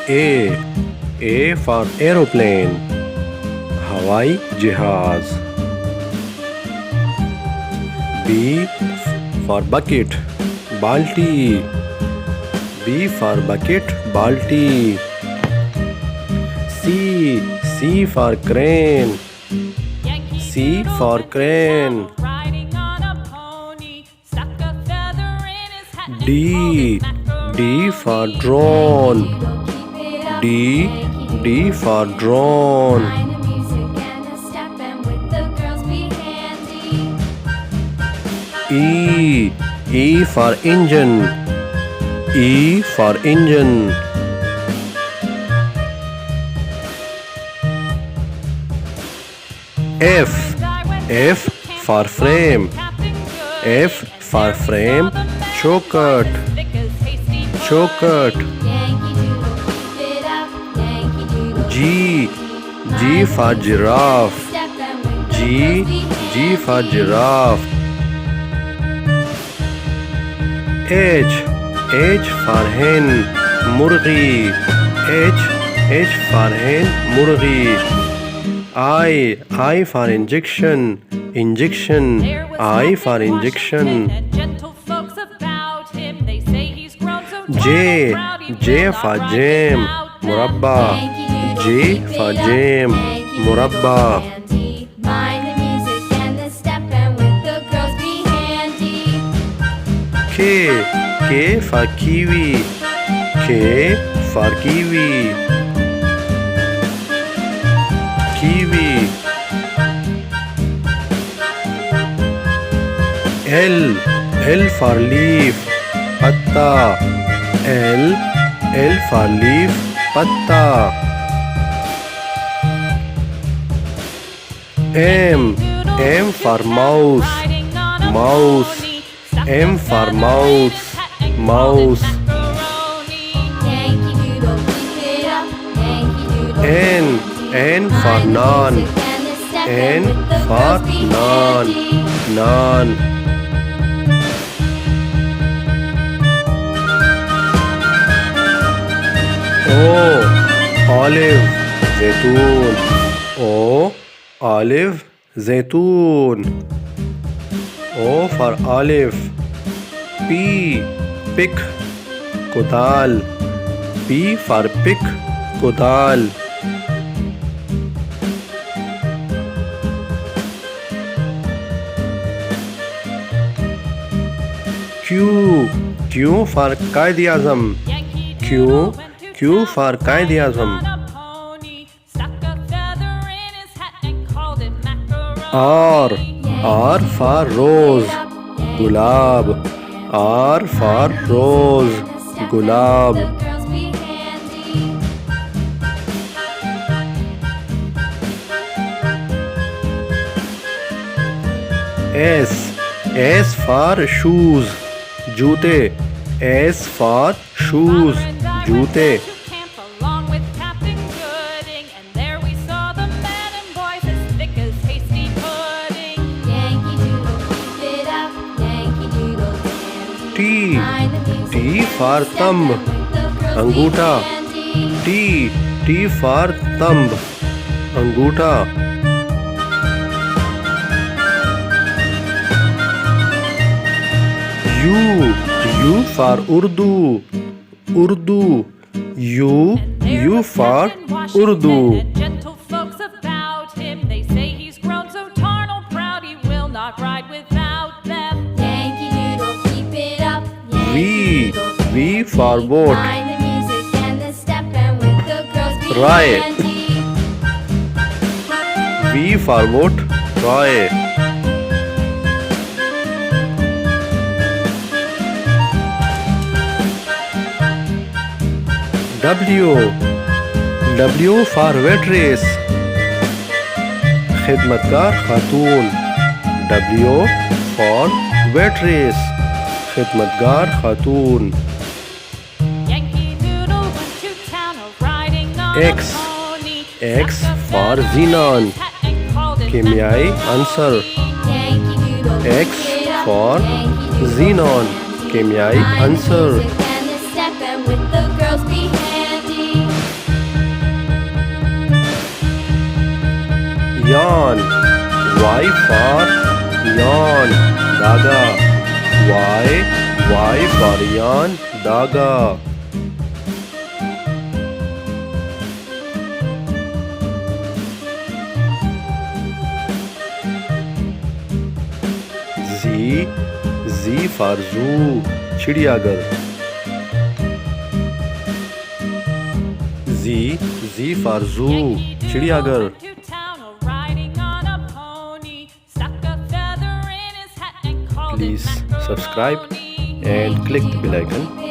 A. A for aeroplane. हवाई जहाज. B for bucket. बाल्टी. B for bucket. बाल्टी. C for crane. C for crane. D for drone. D for drone. E for engine. E for engine. F for frame. F for frame. Choker. G for giraffe. G for giraffe. H for hen. Murgi. H for hen. Murgi. I for injection. I for injection. J for jam. Murabba. J for jam. Murabba. K for kiwi. K for kiwi. L for leaf. Patta. L for leaf. Patta. M for mouse. M for mouse. N for naan. N for naan. Olive. Zaytoon. Olive. Zaytoon. O for olive. Pick. Kotal. P for pick. Kotal. Q for Qaid-e-Azam. Q for Qaid-e-Azam. R for rose. Gulab. R for rose. Gulab. S for shoes. Joote. S for shoes. Joote. T for thumb. Anguta. T for thumb. Anguta. U for Urdu. U for Urdu. V for boat. Right. V for boat. Right. W for waitress. Khidmatgar Khatoon. W for waitress. Khidmatgar Khatoon. X for xenon. कीमियाई answer. X for xenon. कीमियाई answer. yarn. Y for yarn. Daga. Y for yarn. Daga. Z for zoo. चिड़ियाघर. Z for zoo. चिड़ियाघर. Please subscribe and click the bell icon